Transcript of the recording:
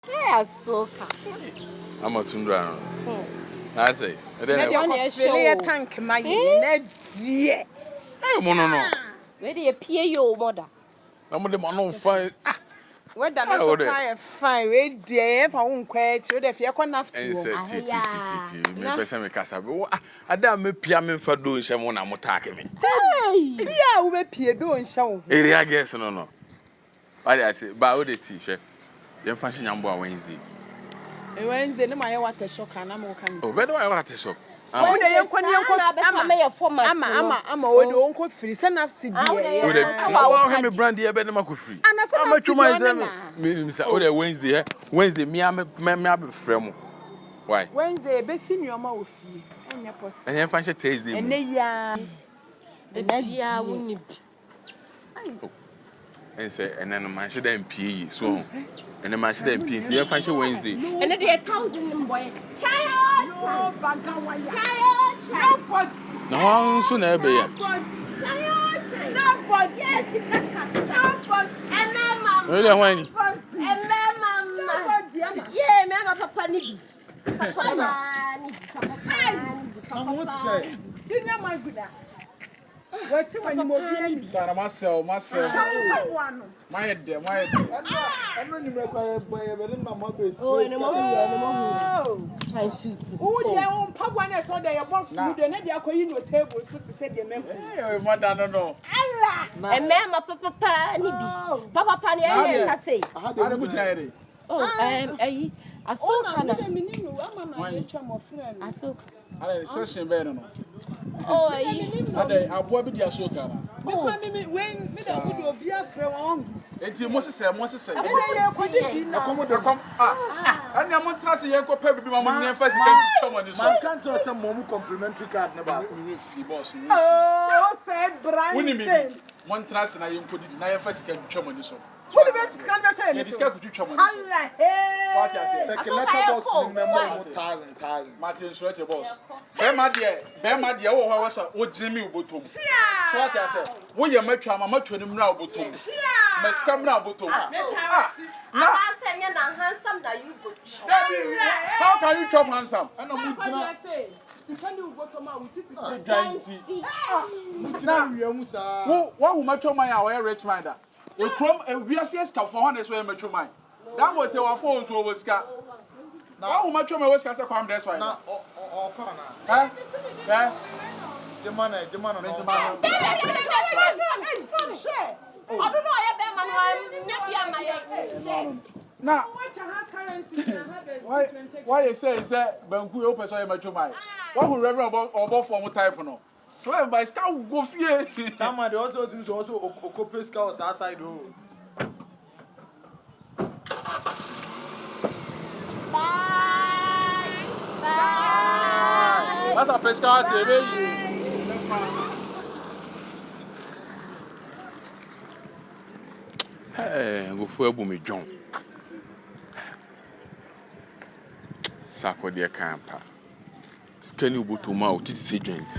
Yeah, soka. I'm a tundra. I say, and then I say, tank my dear. Hey, no. Ready a PAO mother. I'm with them on fire. What done I try fine, wait, dear, if I won't quite, if you're going after you. Me person me kasa. I don't me piamin for doing someone I'm attacking me. Hey, yeah, we be doing show. Area guess no. I say, but the t-shirt. You're fashion number Wednesday. Wednesday, no matter what the shock and I'm okay. Oh, where do I want to shop? I'm a free son of CD. I'm a brandy, I bet I'm free. And I'm a true Wednesday. Wednesday, me, I'm a friend. Why? Wednesday, be seen your mouth. And then fancy Thursday. And they are and say, and then my should then pee so. And then my should then pee. You fancy Wednesday. And then they are counting boy. Child! No one soon ever. No, but yes, and mamma. Really, when And mamma. Yeah, mamma, papa, need. Senior, my good. What's when you move myself. My dear, I'm not required by a very mamma base. Oh, I shoot. Oh, your own papa, when I saw that box, you don't have your coin your table, so to say, the member. Mother, no. And mamma, papa, Papa, Panny, I say. I don't know. Oh, I saw a minimum. I saw. I session better. Oh, I bought the Ashoka. When will be a friend. And you must say, I come. And I'm not trusting your copy. My first can't tell some more complimentary card about boss. Oh, said Brian. One trust and I put it. Now, first can come on this one. What about you? This guy could you come on? What I say? Martin, sweat your boss. Bema dear, oh, what Jimmy Bottom. So what I said, William Metram, I'm not to him now, Bottom. Must come now, Bottom. Now, handsome that you go. How can you chop handsome? I know what I say. What will match my our rich minder? We come and we are seeing for honest way match mine. That will tell our phones over scar. Now, how much of my was cast a crime that's why. Huh? The money. I don't know. Now, why you say that Banku open so much of mine? What will Reverend or form type no? Slam by scout go fear. Somebody also seems also Okope scouts outside road. That's a pescar TV. Hey, go for a boom, John. Sako dear camper. Scanny Butuma, Titty Agent.